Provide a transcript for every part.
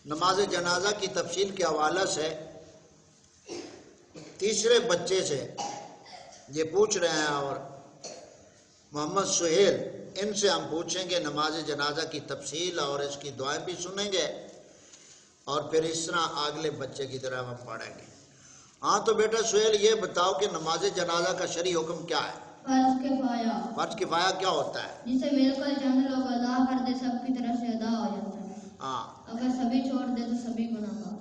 نماز جنازہ کی تفصیل کے حوالے سے تیسرے بچے سے یہ پوچھ رہے ہیں، اور محمد سہیل، ان سے ہم پوچھیں گے نماز جنازہ کی تفصیل اور اس کی دعائیں بھی سنیں گے، اور پھر اس طرح اگلے بچے کی طرف ہم پڑھیں گے۔ ہاں تو بیٹا سہیل یہ بتاؤ کہ نماز جنازہ کا شرعی حکم کیا ہے؟ فرض کفایہ۔ فرض کفایہ کیا ہوتا ہے؟ جسے مل کر چند لوگ ادا کر دے سب کی طرف سے ادا ہو جاتا ہے۔ ہاں۔ اگر سبھی چھوڑ دے تو سبھی گناہگار۔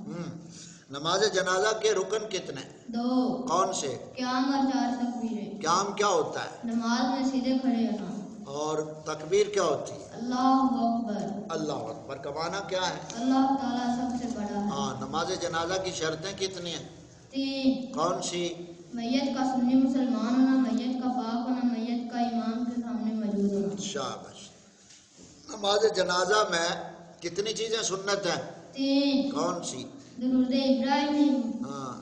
نماز جنازہ کے رکن کتنے؟ 2۔ کون سے؟ قیام اور 4 تکبیریں۔ قیام کیا ہوتا ہے؟ نماز میں سیدھے کھڑے ہونا۔ اور تکبیر کیا ہوتی ہے؟ اللہ اکبر۔ اللہ اکبر کا معنی کیا ہے؟ اللہ تعالیٰ سب سے بڑا ہے۔ ہاں، نماز جنازہ کی شرطیں کتنی ہیں؟ 3۔ کون سی؟ میت کا سنی مسلمان ہونا، میت کا پاک ہونا، میت کا امام کے سامنے موجود ہونا۔ شاباش۔ نماز جنازہ میں کتنی چیزیں سنت ہیں؟ 3۔ کون سی؟ درود ابراہیم، ہاں۔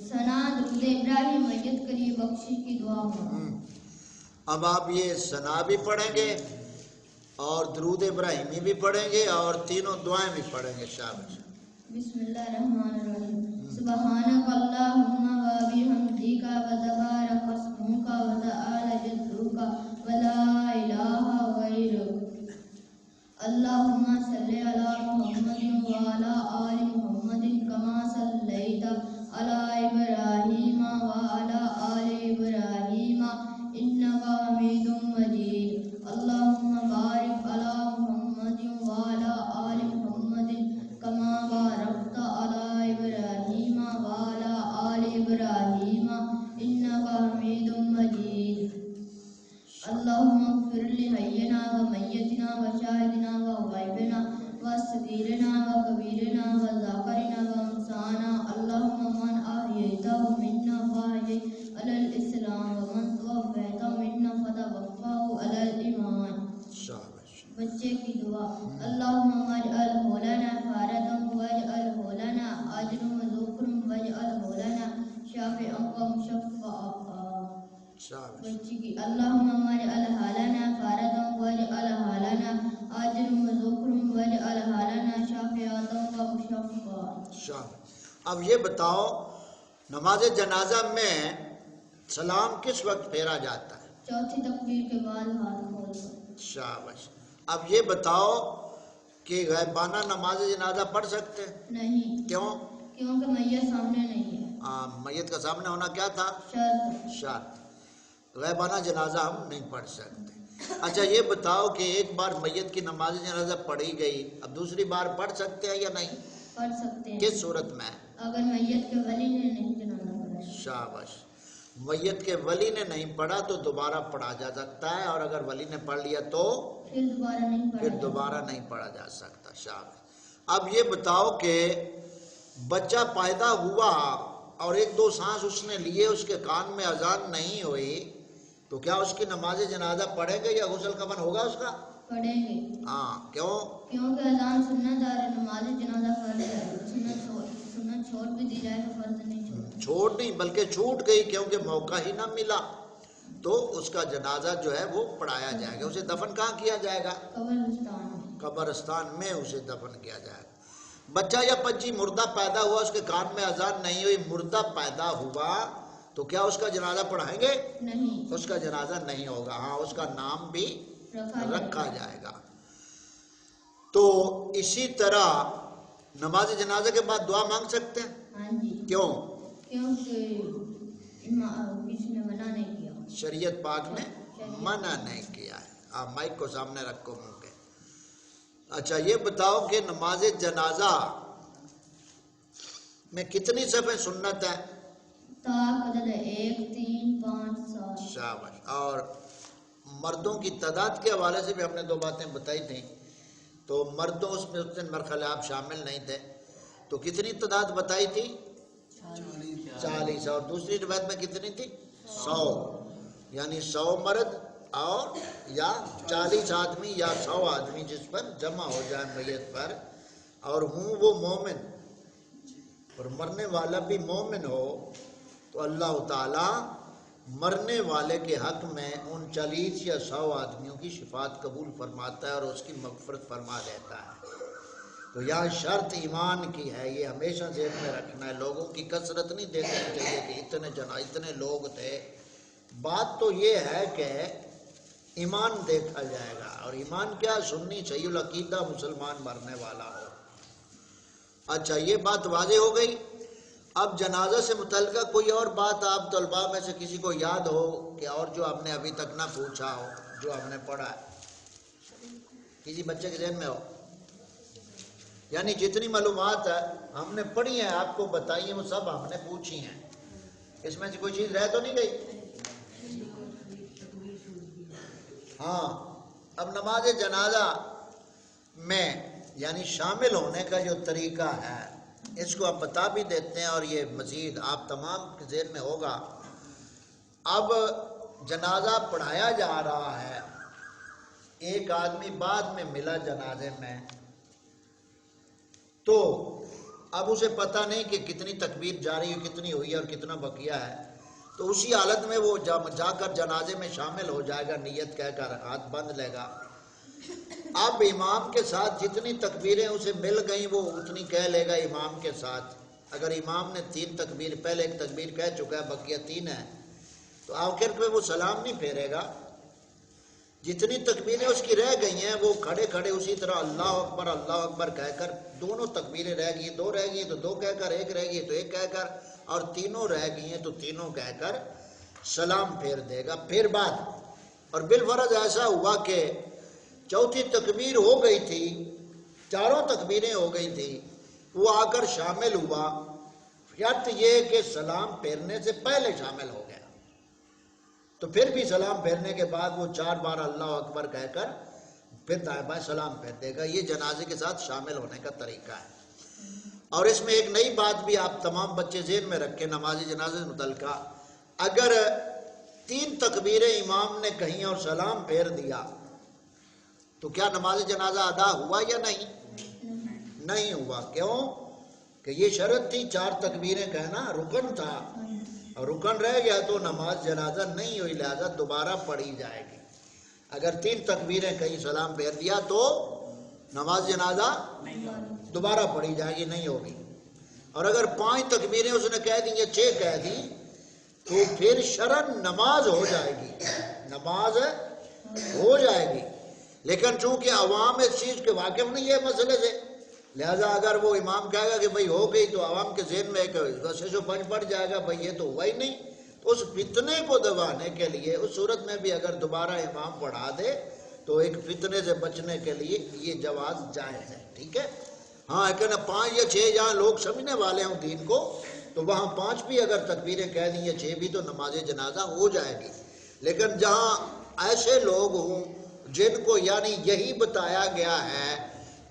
ثنا درود ابراہیم، میت کے لیے بخشش کی دعا ہو۔ اب آپ یہ ثنا بھی پڑھیں گے اور درود ابراہیمی بھی پڑھیں گے اور تینوں دعائیں بھی پڑھیں گے۔ شاباش۔ بسم اللہ الرحمن الرحیم۔ سبحانک اللہم و بحمدک و تبارک اسمک و تعالی جدک و لا الہ غیرک۔ اللہم صلی علی محمد و علی آل محمد کما صلیت علی ابراہیم و علی آل ابراہیم انک حمید مجید۔ اللہم بارک علی محمد و علی آل محمد کما بارکت علی ابراہیم و علی آل ابراہیم انک حمید مجید۔ اللہم اغفر لحینا و میتنا و شاہدنا و غائبنا و صغیرنا و کبیرنا و ذاکرنا و انثانا۔ اللہم من احییتہ منا فاحیہ علی الاسلام و من توفیتہ منا فتوفہ علی الایمان۔ بچے کی دعا۔ اللہم اجعلہ لنا فرجا واجعلہ لنا اجرا و ذکرا واجعلہ لنا شافعا و مشفعا۔ بچی کی اللہم اجعلہ لنا فرجا واجعلہ لنا اجرا و ذکرا واجعلہ لنا شافعا و مشفعا۔ اب یہ بتاؤ نماز جنازہ میں سلام کس وقت پھیرا جاتا ہے؟ چوتھی تکبیر کے بعد ہاتھ کھول کر۔ شاباش۔ اب یہ بتاؤ کہ غائبانہ نماز جنازہ پڑھ سکتے ہیں؟ نہیں۔ کیوں؟ کیونکہ میت سامنے نہیں ہے۔ میت کا سامنے ہونا کیا تھا؟ شرط۔ غائبانہ جنازہ ہم نہیں پڑھ سکتے۔ اچھا یہ بتاؤ کہ ایک بار میت کی نماز جنازہ پڑھی گئی، اب دوسری بار پڑھ سکتے ہیں یا نہیں؟ پڑھ سکتے ہیں۔ کس صورت میں؟ اگر میت کے ولی نے نہیں جنازہ پڑھا۔ شاباش۔ میت کے ولی نے نہیں پڑھا تو دوبارہ پڑھا جا سکتا ہے، اور اگر ولی نے پڑھ لیا تو پھر دوبارہ نہیں پڑھا جا سکتا۔ شاباش۔ اب یہ بتاؤ کہ بچہ پیدا ہوا اور 1-2 سانس اس نے لیے، اس کے کان میں اذان نہیں ہوئی، تو کیا اس کی نماز جنازہ پڑھیں گے یا غسل کفن ہوگا اس کا؟ پڑھیں گے۔ کیوں؟ کیونکہ اذان سنت ہے، نماز جنازہ فرض ہے۔ سنت چھوڑ بھی دی جائے تو فرض نہیں چھوڑ نہیں بلکہ چھوٹ گئی، کیونکہ موقع ہی نہ ملا، تو اس کا جنازہ جو ہے وہ پڑھایا جائے گا۔ اسے دفن کہاں کیا جائے گا؟ قبرستان میں اسے دفن کیا جائے گا۔ بچہ یا بچی مردہ پیدا ہوا، اس کے کان میں اذان نہیں ہوئی، مردہ پیدا ہوا، تو کیا اس کا جنازہ پڑھائیں گے؟ نہیں، اس کا جنازہ نہیں ہوگا۔ ہاں، اس کا نام بھی رکھا جائے گا۔ تو اسی طرح نماز جنازہ کے بعد دعا مانگ سکتے ہیں؟ ہاں جی۔ کیوں؟ کیونکہ کسی نے منع نہیں کیا، شریعت پاک نے منع نہیں کیا ہے۔ آپ مائک کو سامنے رکھو منہ کے۔ اچھا یہ بتاؤ کہ نماز جنازہ میں کتنی صفیں سنت ہیں؟ عدد 1 3 5 7۔ شاباش۔ اور مردوں کی تعداد کے حوالے سے بھی ہم نے 2 باتیں بتائی تھیں، تو مردوں اس میں اس دن میرے خیال آپ شامل نہیں تھے، تو کتنی تعداد بتائی تھی؟ 40۔ اور دوسری روایت میں کتنی تھی؟ 100، یعنی 100 مرد اور یا 40 آدمی یا 100 آدمی جس پر جمع ہو جائے میت پر، اور ہوں وہ مومن اور مرنے والا بھی مومن ہو، تو اللہ تعالی مرنے والے کے حق میں ان 40 یا 100 آدمیوں کی شفاعت قبول فرماتا ہے اور اس کی مغفرت فرما دیتا ہے۔ تو یہاں شرط ایمان کی ہے، یہ ہمیشہ ذہن میں رکھنا ہے۔ لوگوں کی کثرت نہیں دیکھنی چاہیے کہ اتنے لوگ تھے، بات تو یہ ہے کہ ایمان دیکھا جائے گا، اور ایمان کیا؟ سنی صحیح العقیدہ مسلمان مرنے والا ہو۔ اچھا، یہ بات واضح ہو گئی۔ اب جنازہ سے متعلقہ کوئی اور بات آپ طلباء میں سے کسی کو یاد ہو کہ اور جو آپ نے ابھی تک نہ پوچھا ہو، جو ہم نے پڑھا ہے، کسی بچے کے ذہن میں ہو؟ یعنی جتنی معلومات ہم نے پڑھی ہیں آپ کو بتائی ہیں وہ سب ہم نے پوچھی ہیں، اس میں سے کوئی چیز رہ تو نہیں گئی؟ ہاں، اب نماز جنازہ میں یعنی شامل ہونے کا جو طریقہ ہے اس کو آپ بتا بھی دیتے ہیں، اور یہ مزید آپ تمام کے ذہن میں ہوگا۔ اب جنازہ پڑھایا جا رہا ہے، ایک آدمی بعد میں ملا جنازے میں، تو اب اسے پتہ نہیں کہ کتنی تکبیر جاری کتنی ہوئی ہے اور کتنا بقیہ ہے، تو اسی حالت میں وہ جا کر جنازے میں شامل ہو جائے گا، نیت کہہ کر ہاتھ باندھ لے گا۔ اب امام کے ساتھ جتنی تکبیریں اسے مل گئیں وہ اتنی کہہ لے گا امام کے ساتھ۔ اگر امام نے 3 تکبیر، پہلے ایک تکبیر کہہ چکا ہے، بقیہ 3 ہے، تو آخر پہ وہ سلام نہیں پھیرے گا۔ جتنی تکبیریں اس کی رہ گئی ہیں وہ کھڑے کھڑے اسی طرح اللہ اکبر کہہ کر، دونوں تکبیریں رہ گئی، 2 رہ گئی تو 2 کہہ کر، 1 رہ گئی تو 1 کہہ کر، اور تینوں رہ گئی ہیں تو تینوں کہہ کر سلام پھیر دے گا۔ پھر بعد اور بالفرض ایسا ہوا کہ چوتھی تکبیر ہو گئی تھی، 4 تکبیریں ہو گئی تھی، وہ آ کر شامل ہوا، شرط یہ کہ سلام پھیرنے سے پہلے شامل ہو گیا، تو پھر بھی سلام پھیرنے کے بعد وہ 4 بار اللہ اکبر کہہ کر پھر دائیں بائیں سلام پھیر دے گا۔ یہ جنازے کے ساتھ شامل ہونے کا طریقہ ہے۔ اور اس میں ایک نئی بات بھی آپ تمام بچے ذہن میں رکھیں نماز جنازے سے متعلقہ، اگر 3 تکبیریں امام نے کہیں اور سلام پھیر دیا تو کیا نماز جنازہ ادا ہوا یا نہیں؟ نہیں ہوا۔ کیوں؟ کہ یہ شرط تھی، 4 تکبیریں کہنا رکن تھا، اور رکن رہ گیا تو نماز جنازہ نہیں ہوئی، لہذا دوبارہ پڑھی جائے گی۔ اگر 3 تکبیریں کہیں سلام پھیر دیا تو نماز جنازہ دوبارہ پڑھی جائے گی، نہیں ہوگی۔ اور اگر 5 تکبیریں اس نے کہہ دی یا 6 کہہ دی تو پھر شرعاً نماز ہو جائے گی، نماز ہو جائے گی، لیکن چونکہ عوام اس چیز کے واقف نہیں ہے مسئلے سے، لہذا اگر وہ امام کہے گا کہ بھئی ہو گئی تو عوام کے ذہن میں ایک 605 پڑ جائے گا، بھئی یہ تو ہوا ہی نہیں، تو اس فتنے کو دبانے کے لیے اس صورت میں بھی اگر دوبارہ امام پڑھا دے تو ایک فتنے سے بچنے کے لیے یہ جواز جائز ہے، ٹھیک ہے۔ ہاں لیکن 5 یا 6 جہاں لوگ سمجھنے والے ہوں دین کو، تو وہاں 5 بھی اگر تکبیریں کہہ دیں یا 6 بھی تو نماز جنازہ ہو جائے گی۔ لیکن جہاں ایسے لوگ ہوں جن کو یعنی یہی بتایا گیا ہے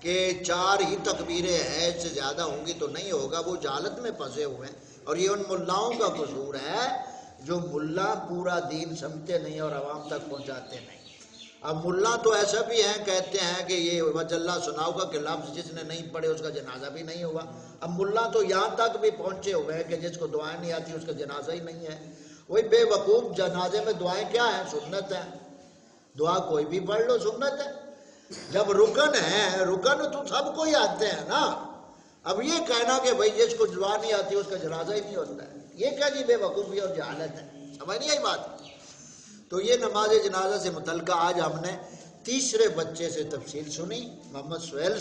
کہ 4 ہی تکبیریں ہیں، اس سے زیادہ ہوں گی تو نہیں ہوگا، وہ جہالت میں پھنسے ہوئے ہیں، اور یہ ان ملاؤں کا قصور ہے جو ملا پورا دین سمجھتے نہیں اور عوام تک پہنچاتے نہیں۔ اب ملا تو ایسا بھی ہیں، کہتے ہیں کہ یہ وجلہ سناؤ گا کہ لفظ جس نے نہیں پڑھے اس کا جنازہ بھی نہیں ہوا۔ اب ملا تو یہاں تک بھی پہنچے ہوئے ہیں کہ جس کو دعائیں نہیں آتی اس کا جنازہ ہی نہیں ہے۔ وہی بے وقوف، جنازے میں دعائیں کیا ہیں؟ سنت ہے، دعا کوئی بھی پڑھ لو، سنت ہے۔ جب رکن ہے، رکن تو سب کو ہی آتے ہیں نا۔ اب یہ کہنا کہ بھئی جس کو دعا نہیں آتی اس کا جنازہ ہی نہیں ہوتا ہے، یہ کیا جی بے وقوفی اور جہالت ہے، سمجھ نہیں آئی بات؟ تو یہ نماز جنازہ سے متعلقہ آج ہم نے تیسرے بچے سے تفصیل سنی، محمد سہیل